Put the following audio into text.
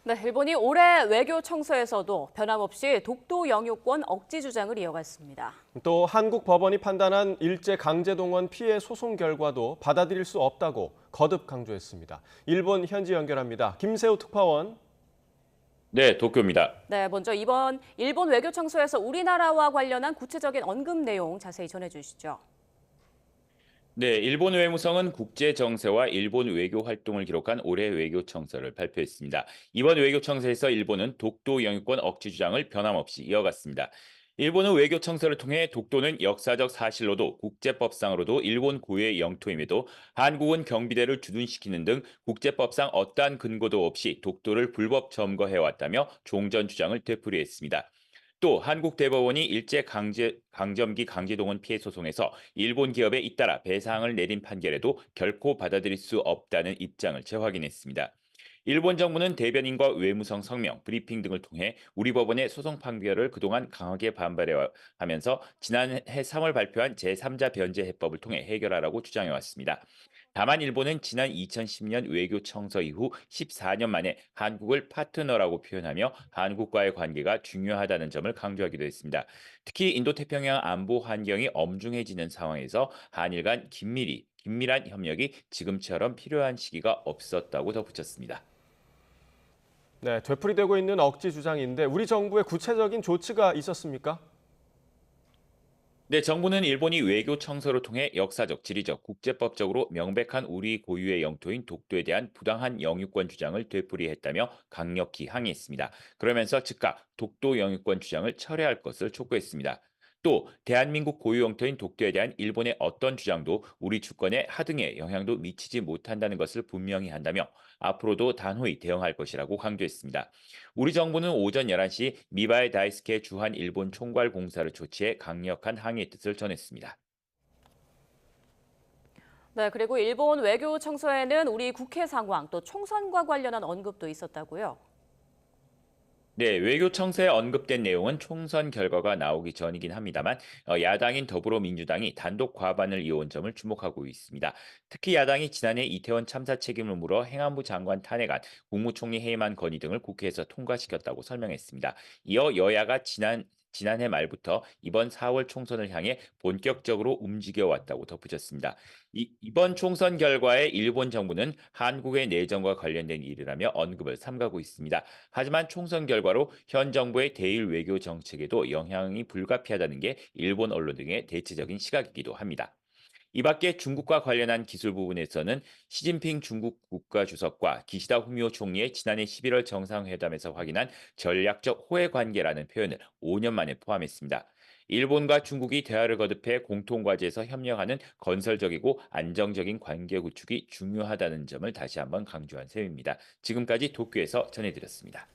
네, 일본이 올해 외교 청서에서도 변함없이 독도 영유권 억지 주장을 이어갔습니다. 또 한국 법원이 판단한 일제 강제동원 피해 소송 결과도 받아들일 수 없다고 거듭 강조했습니다. 일본 현지 연결합니다. 김세우 특파원. 네, 도쿄입니다. 네, 먼저 이번 일본 외교 청서에서 우리나라와 관련한 구체적인 언급 내용 자세히 전해주시죠. 네, 일본 외무성은 국제 정세와 일본 외교 활동을 기록한 올해 외교 청서를 발표했습니다. 이번 외교 청서에서 일본은 독도 영유권 억지 주장을 변함없이 이어갔습니다. 일본은 외교 청서를 통해 독도는 역사적 사실로도 국제법상으로도 일본 고유의 영토임에도 한국은 경비대를 주둔시키는 등 국제법상 어떠한 근거도 없이 독도를 불법 점거해왔다며 종전 주장을 되풀이했습니다. 또 한국 대법원이 강점기 강제동원 피해 소송에서 일본 기업에 잇따라 배상을 내린 판결에도 결코 받아들일 수 없다는 입장을 재확인했습니다. 일본 정부는 대변인과 외무성 성명, 브리핑 등을 통해 우리 법원의 소송 판결을 그동안 강하게 반발하면서 지난해 3월 발표한 제3자 변제 해법을 통해 해결하라고 주장해왔습니다. 다만 일본은 지난 2010년 외교 청서 이후 14년 만에 한국을 파트너라고 표현하며 한국과의 관계가 중요하다는 점을 강조하기도 했습니다. 특히 인도태평양 안보 환경이 엄중해지는 상황에서 한일 간 긴밀한 협력이 지금처럼 필요한 시기가 없었다고 덧붙였습니다. 네, 되풀이되고 있는 억지 주장인데 우리 정부의 구체적인 조치가 있었습니까? 네, 정부는 일본이 외교 청서를 통해 역사적, 지리적, 국제법적으로 명백한 우리 고유의 영토인 독도에 대한 부당한 영유권 주장을 되풀이했다며 강력히 항의했습니다. 그러면서 즉각 독도 영유권 주장을 철회할 것을 촉구했습니다. 또 대한민국 고유 영토인 독도에 대한 일본의 어떤 주장도 우리 주권에 하등의 영향도 미치지 못한다는 것을 분명히 한다며 앞으로도 단호히 대응할 것이라고 강조했습니다. 우리 정부는 오전 11시 미바에 다이스케 주한 일본 총괄 공사를 조치해 강력한 항의의 뜻을 전했습니다. 네, 그리고 일본 외교 청서에는 우리 국회 상황 또 총선과 관련한 언급도 있었다고요. 네, 외교 청사에 언급된 내용은 총선 결과가 나오기 전이긴 합니다만 야당인 더불어민주당이 단독 과반을 이어온 점을 주목하고 있습니다. 특히 야당이 지난해 이태원 참사 책임을 물어 행안부 장관 탄핵안, 국무총리 해임안 건의 등을 국회에서 통과시켰다고 설명했습니다. 이어 여야가 지난해 말부터 이번 4월 총선을 향해 본격적으로 움직여 왔다고 덧붙였습니다. 이번 총선 결과에 일본 정부는 한국의 내정과 관련된 일이라며 언급을 삼가고 있습니다. 하지만 총선 결과로 현 정부의 대일 외교 정책에도 영향이 불가피하다는 게 일본 언론 등의 대체적인 시각이기도 합니다. 이 밖에 중국과 관련한 기술 부분에서는 시진핑 중국 국가주석과 기시다 후미오 총리의 지난해 11월 정상회담에서 확인한 전략적 호혜 관계라는 표현을 5년 만에 포함했습니다. 일본과 중국이 대화를 거듭해 공통과제에서 협력하는 건설적이고 안정적인 관계 구축이 중요하다는 점을 다시 한번 강조한 셈입니다. 지금까지 도쿄에서 전해드렸습니다.